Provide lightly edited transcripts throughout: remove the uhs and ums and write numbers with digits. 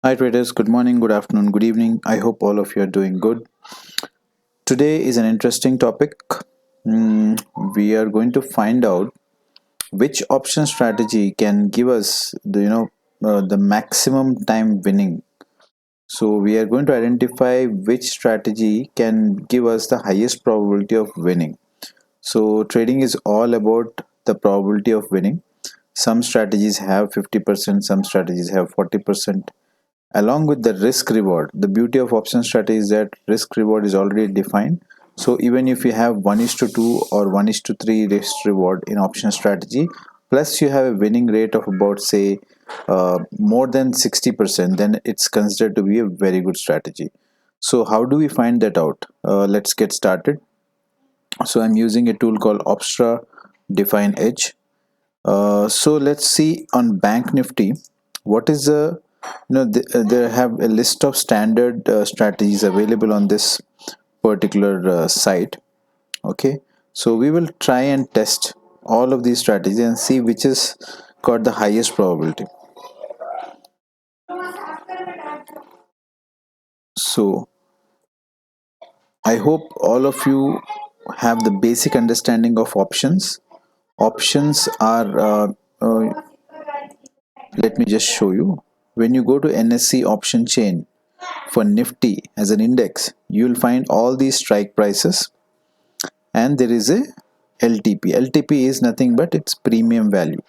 Hi traders, good morning, good afternoon, good evening. I hope all of you are doing good. Today is an interesting topic. We are going to find out which option strategy can give us the maximum time winning. So we are going to identify which strategy can give us the highest probability of winning. So trading is all about the probability of winning. Some strategies have 50%, some strategies have 40%. Along with the risk reward, the beauty of option strategy is that risk reward is already defined. So even if you have 1:2 or 1:3 risk reward in option strategy, plus you have a winning rate of about say more than 60%, then it's considered to be a very good strategy. So how do we find that out? Let's get started. So I'm using a tool called Opstra Define Edge. So let's see on Bank Nifty, what is the they have a list of standard strategies available on this particular site. Okay, so we will try and test all of these strategies and see which is got the highest probability. So I hope all of you have the basic understanding of options. Options are let me just show you. When you go to NSE option chain for Nifty as an index, you will find all these strike prices, and there is a LTP. LTP is nothing but its premium value.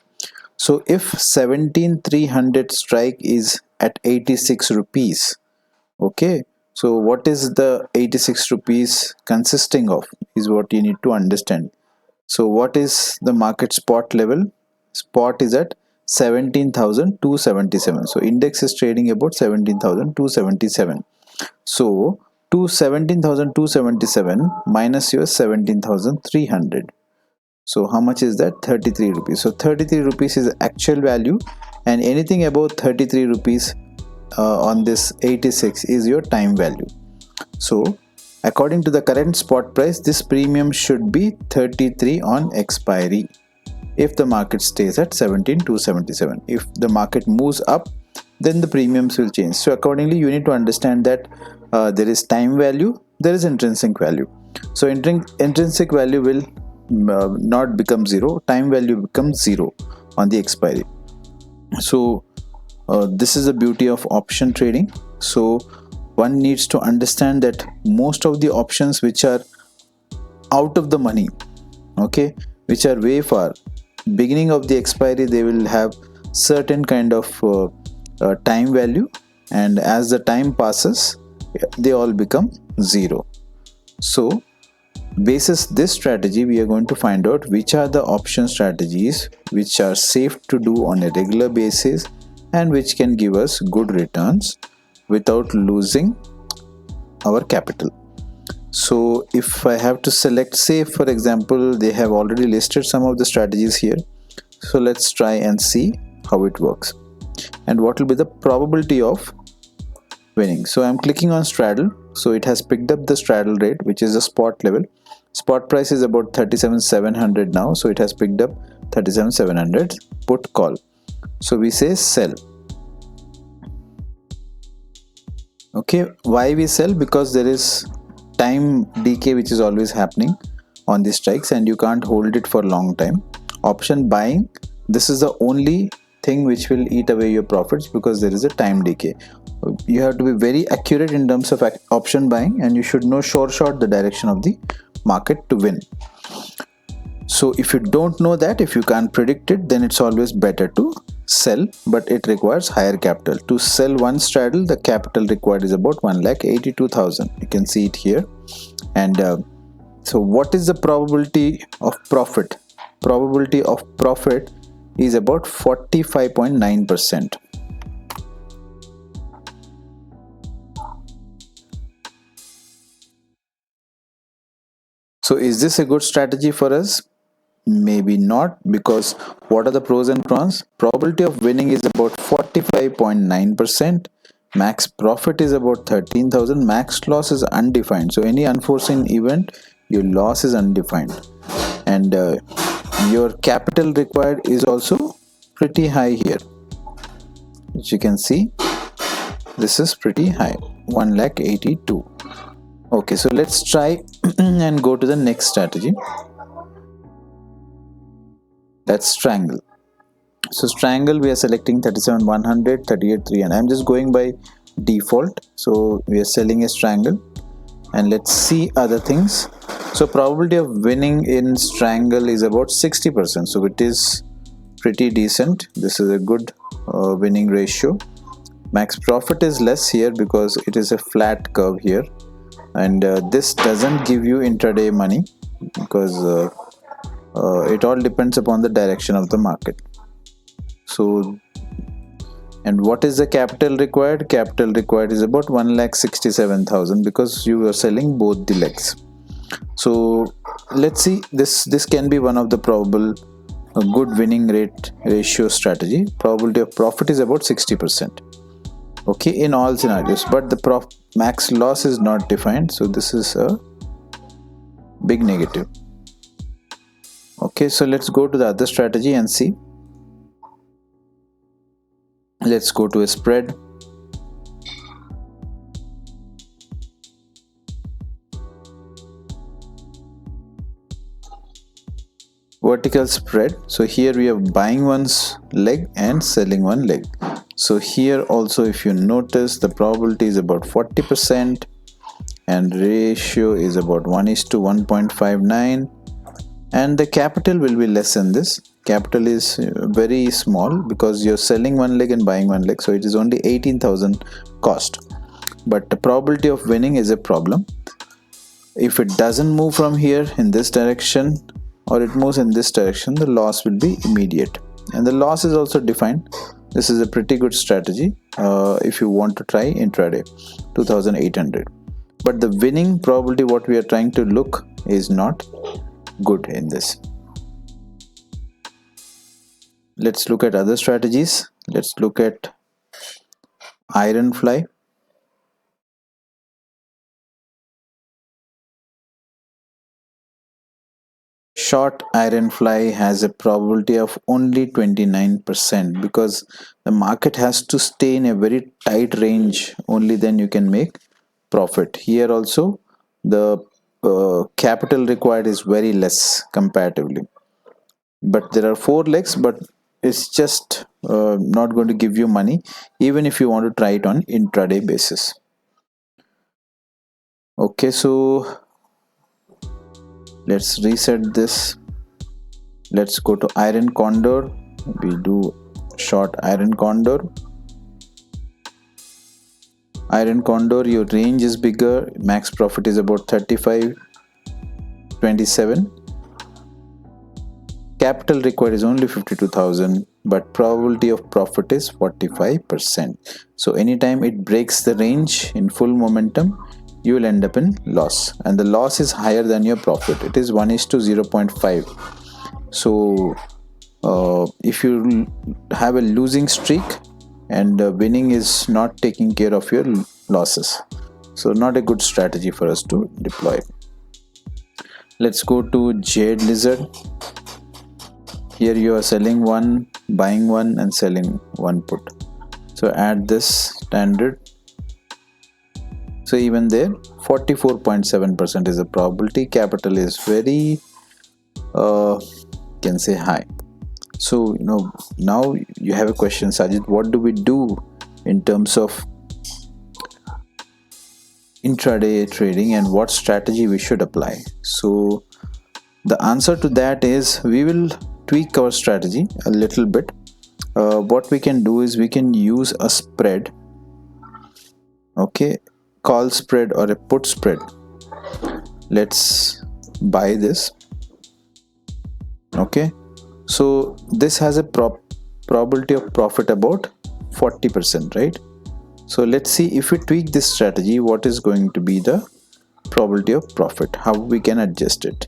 So if 17300 strike is at 86 rupees, okay, so what is the 86 rupees consisting of is what you need to understand. So what is the market spot level? Spot is at 17,277. So index is trading about 17,277. So to 17,277 minus your 17,300. So how much is that? 33 rupees. So 33 rupees is the actual value, and anything above 33 rupees on this 86 is your time value. So according to the current spot price, this premium should be 33 on expiry if the market stays at 17,277. If the market moves up, then the premiums will change. So accordingly, you need to understand that there is time value, there is intrinsic value. So intrinsic value will not become zero, time value becomes zero on the expiry. So this is the beauty of option trading. So one needs to understand that most of the options which are out of the money, okay, which are way far beginning of the expiry, they will have certain kind of time value, and as the time passes they all become zero. So basis this strategy, we are going to find out which are the option strategies which are safe to do on a regular basis and which can give us good returns without losing our capital. So if I have to select, say for example, they have already listed some of the strategies here. So let's try and see how it works and what will be the probability of winning. So I'm clicking on straddle. So it has picked up the straddle rate, which is the spot level. Spot price is about 37,700 now. So it has picked up 37,700. Put call. So we say sell. Okay, why we sell? Because there is time decay which is always happening on these strikes and you can't hold it for a long time. Option buying, this is the only thing which will eat away your profits because there is a time decay. You have to be very accurate in terms of option buying, and you should know short the direction of the market to win. So if you don't know that, if you can't predict it, then it's always better to sell, but it requires higher capital. To sell one straddle, the capital required is about 1,82,000. You can see it here. And so what is the probability of profit? Probability of profit is about 45.9%. So is this a good strategy for us? Maybe not, because what are the pros and cons? Probability of winning is about 45.9%. Max profit is about 13,000. Max loss is undefined. So any unforeseen event, your loss is undefined. And your capital required is also pretty high here, which you can see. this is pretty high, 1,82,000. Okay, so let's try and go to the next strategy. Let's triangle. So triangle, we are selecting 37,100, 38,300. I'm just going by default. So we are selling a triangle, and let's see other things. So probability of winning in triangle is about 60%. So it is pretty decent. This is a good winning ratio. Max profit is less here because it is a flat curve here, and this doesn't give you intraday money because it all depends upon the direction of the market. So, and what is the capital required? Capital required is about 1,67,000 because you are selling both the legs. So let's see, this can be one of the probable good winning rate ratio strategy. Probability of profit is about 60%. Okay, in all scenarios, but the max loss is not defined, so this is a big negative. Okay, so let's go to the other strategy and see. Let's go to a spread. Vertical spread. So here we are buying one's leg and selling one leg. So here also, if you notice, the probability is about 40% and ratio is about 1:1.59, and the capital will be less than this. Capital is very small because you're selling one leg and buying one leg, so it is only 18,000 cost. But the probability of winning is a problem. If it doesn't move from here in this direction, or it moves in this direction, the loss will be immediate, and the loss is also defined. This is a pretty good strategy if you want to try intraday, 2,800. But the winning probability, what we are trying to look, is not good in this. Let's look at other strategies. Let's look at iron fly. Short iron fly has a probability of only 29% because the market has to stay in a very tight range, only then you can make profit. Here also the capital required is very less comparatively, but there are 4 legs, but it's just not going to give you money even if you want to try it on intraday basis. Okay, so let's reset this. Let's go to iron condor. We do short iron condor. Iron condor, your range is bigger, max profit is about 35.27. Capital required is only 52,000, but probability of profit is 45%. So anytime it breaks the range in full momentum, you will end up in loss, and the loss is higher than your profit. It is 1:0.5. So if you have a losing streak and winning is not taking care of your losses, so not a good strategy for us to deploy. Let's go to jade lizard. Here you are selling one, buying one, and selling one put. So add this standard. So even there, 44.7% is the probability. Capital is very can say high. So now you have a question, Sajid, what do we do in terms of intraday trading and what strategy we should apply? So the answer to that is we will tweak our strategy a little bit. What we can do is we can use a spread, okay, call spread or a put spread. Let's buy this. Okay, so this has a probability of profit about 40%, right? So let's see, if we tweak this strategy, what is going to be the probability of profit, how we can adjust it.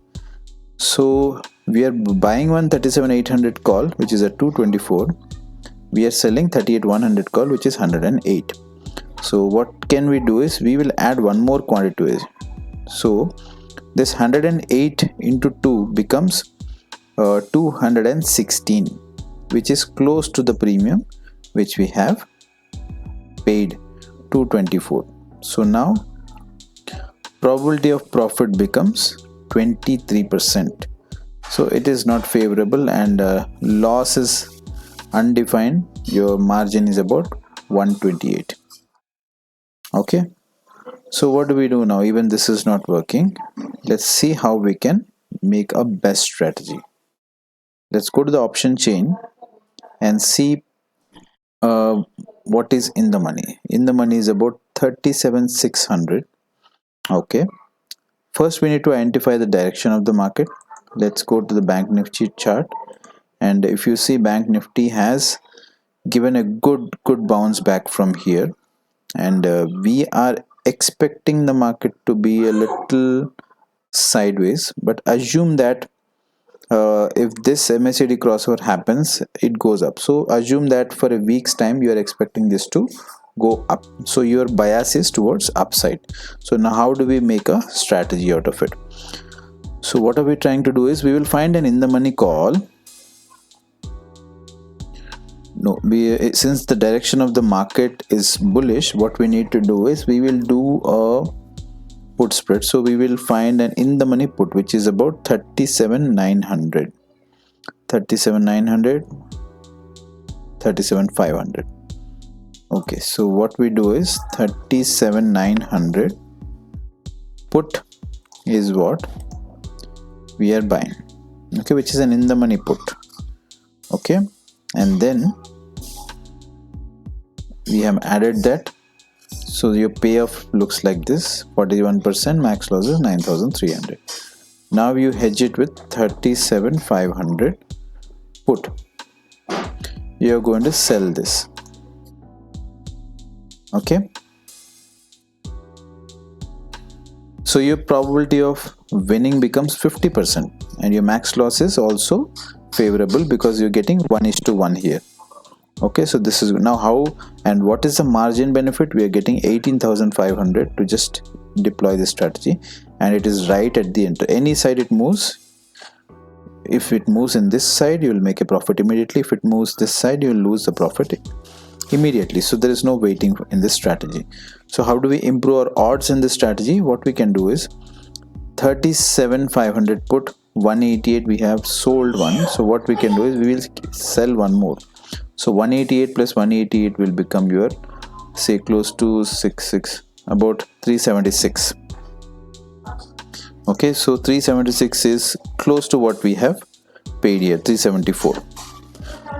So we are buying one 37,800 call, which is at 224. We are selling 38,100 call, which is 108. So what can we do is we will add one more quantity to it. So this 108 into 2 becomes 216, which is close to the premium which we have paid 224. So now probability of profit becomes 23%. So it is not favorable, and loss is undefined. Your margin is about 128. Okay, so what do we do now? Even this is not working. Let's see how we can make a best strategy. Let's go to the option chain and see what is in the money. In the money is about 37,600. Okay, first we need to identify the direction of the market. Let's go to the Bank Nifty chart, and if you see, Bank Nifty has given a good bounce back from here, and we are expecting the market to be a little sideways, but assume that if this MACD crossover happens, it goes up. So assume that for a week's time you are expecting this to go up, so your bias is towards upside. So now how do we make a strategy out of it? So what are we trying to do is, we will find an in the money call. No, since the direction of the market is bullish, what we need to do is, we will do a put spread. So we will find an in the money put, which is about 37,900, 37,900, 37,500. Okay, so what we do is 37,900 put is what we are buying. Okay, which is an in the money put. Okay, and then we have added that. So your payoff looks like this: 41%, max loss is 9,300. Now you hedge it with 37,500 put. You are going to sell this. Okay, so your probability of winning becomes 50%, and your max loss is also favorable because you're getting 1:1 here. Okay, so this is now how, and what is the margin benefit? We are getting 18,500 to just deploy this strategy, and it is right at the end. Any side it moves, if it moves in this side, you will make a profit immediately. If it moves this side, you will lose the profit immediately. So there is no waiting in this strategy. So how do we improve our odds in this strategy? What we can do is 37,500 put, 188 we have sold one. So what we can do is, we will sell one more. So 188 plus 188 will become your, say, close to 66, about 376. Okay, so 376 is close to what we have paid here, 374.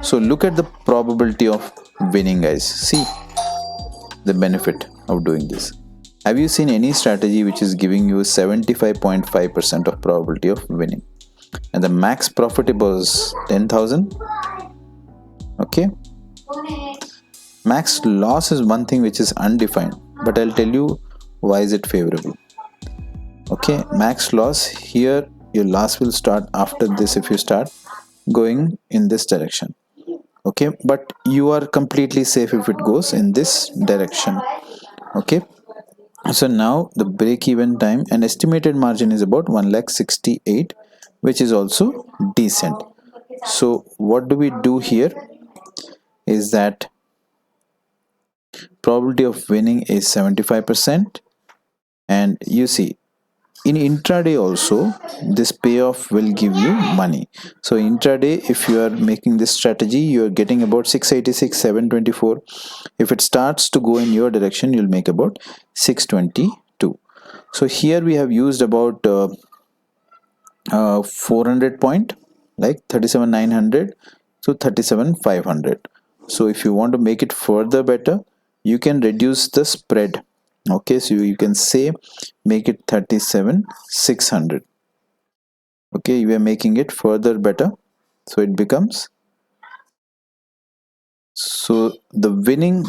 So look at the probability of winning, guys. See the benefit of doing this. Have you seen any strategy which is giving you 75.5% of probability of winning, and the max profit was 10,000? Okay, max loss is one thing which is undefined, but I'll tell you why is it favorable. Okay, max loss here, your loss will start after this if you start going in this direction. Okay, but you are completely safe if it goes in this direction. Okay, so now the break even time and estimated margin is about 1,68,000, which is also decent. So what do we do here is that probability of winning is 75%, and you see, in intraday also this payoff will give you money. So intraday, if you are making this strategy, you are getting about 686, 724. If it starts to go in your direction, you'll make about 622. So here we have used about 400 point, like 37,900 to 37,500. So if you want to make it further better, you can reduce the spread. Okay, so you can say make it 37,600. Okay, you are making it further better, so it becomes, so the winning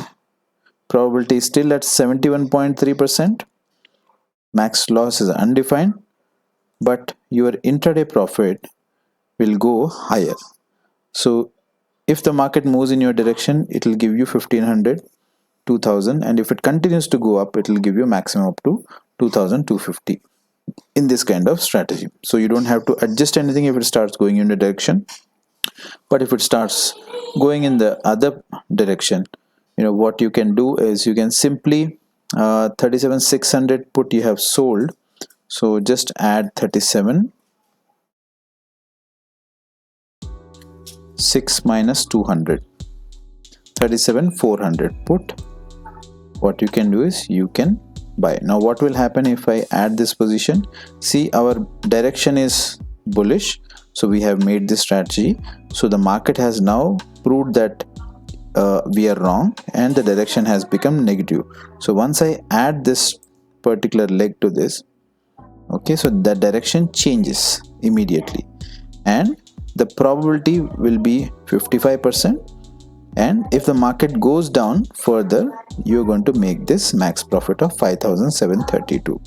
probability is still at 71.3%. max loss is undefined, but your intraday profit will go higher. So if the market moves in your direction, it will give you 1,500, 2,000, and if it continues to go up, it will give you maximum up to 2,250 in this kind of strategy. So you don't have to adjust anything if it starts going in the direction, but if it starts going in the other direction, what you can do is you can simply 37,600 put you have sold, so just add 37 6 minus 200, 37,400 put. What you can do is you can buy. Now what will happen if I add this position? See, our direction is bullish, so we have made this strategy. So the market has now proved that we are wrong and the direction has become negative. So once I add this particular leg to this, okay, so the direction changes immediately and the probability will be 55%. And if the market goes down further, you're going to make this max profit of 5,732.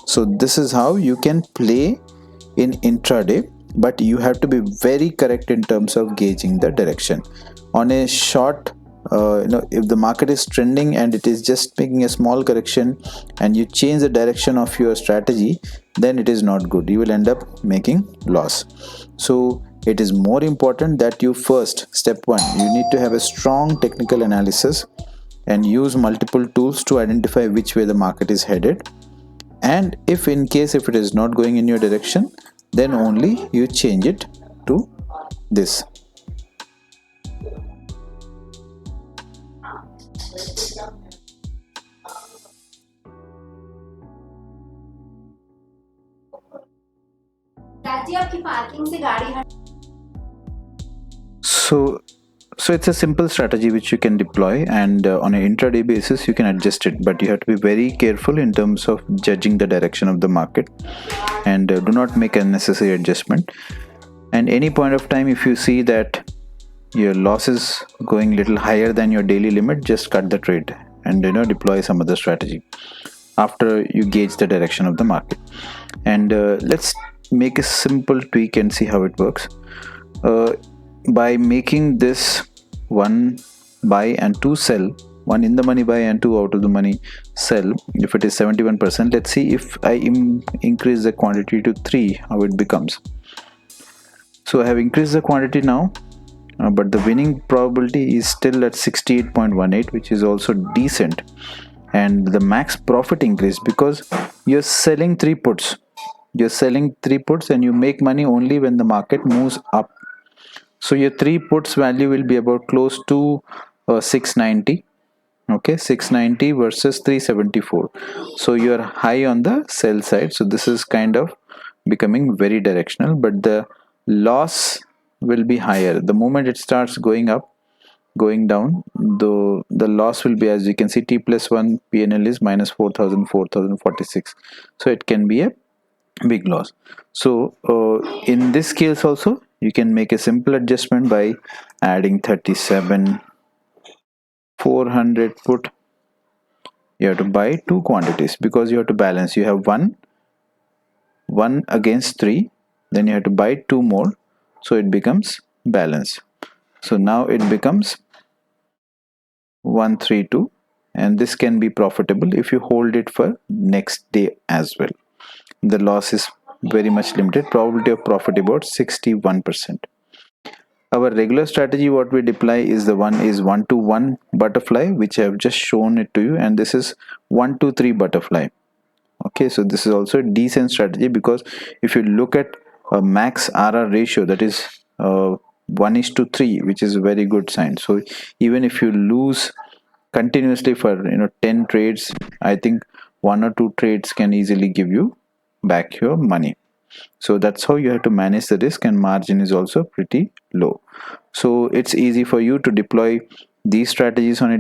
So this is how you can play in intraday, but you have to be very correct in terms of gauging the direction. On a short, if the market is trending and it is just making a small correction and you change the direction of your strategy, then it is not good. You will end up making loss. So it is more important that you first, step one, you need to have a strong technical analysis and use multiple tools to identify which way the market is headed. And if in case if it is not going in your direction, then only you change it to this. So it's a simple strategy which you can deploy, and on an intraday basis you can adjust it, but you have to be very careful in terms of judging the direction of the market and do not make unnecessary adjustment. And any point of time if you see that your loss is going little higher than your daily limit, just cut the trade and deploy some other strategy after you gauge the direction of the market. And let's make a simple tweak and see how it works. By making this one buy and two sell, one in the money buy and two out of the money sell, if it is 71%, let's see if I increase the quantity to 3, how it becomes. So I have increased the quantity now, but the winning probability is still at 68.18, which is also decent. And the max profit increase because you're selling 3 puts. You're selling 3 puts and you make money only when the market moves up. So your 3 puts value will be about close to 690. Okay, 690 versus 374. So you are high on the sell side. So this is kind of becoming very directional, but the loss will be higher. The moment it starts going up, going down, the loss will be, as you can see, T plus 1 PNL is minus 4,000, 4,046. So it can be a big loss. So in this case also you can make a simple adjustment by adding 37,400 put. You have to buy 2 quantities because you have to balance. You have one against 3, then you have to buy 2 more, so it becomes balance. So now it becomes 132, and this can be profitable if you hold it for next day as well. The loss is very much limited. Probability of profit about 61%. Our regular strategy what we deploy is the 1-to-1 butterfly, which I have just shown it to you, and this is 1-to-3 butterfly. Okay, so this is also a decent strategy because if you look at a max RR ratio, that is 1:3, which is a very good sign. So even if you lose continuously for 10 trades, I think 1 or 2 trades can easily give you back your money. So that's how you have to manage the risk, and margin is also pretty low. So it's easy for you to deploy these strategies on a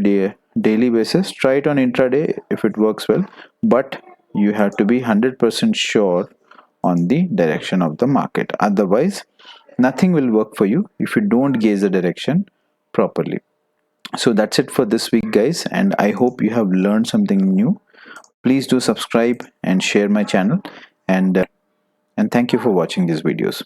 daily basis. Try it on intraday if it works well, but you have to be 100% sure on the direction of the market. Otherwise nothing will work for you if you don't gauge the direction properly. So that's it for this week, guys, and I hope you have learned something new. Please do subscribe and share my channel, and thank you for watching these videos.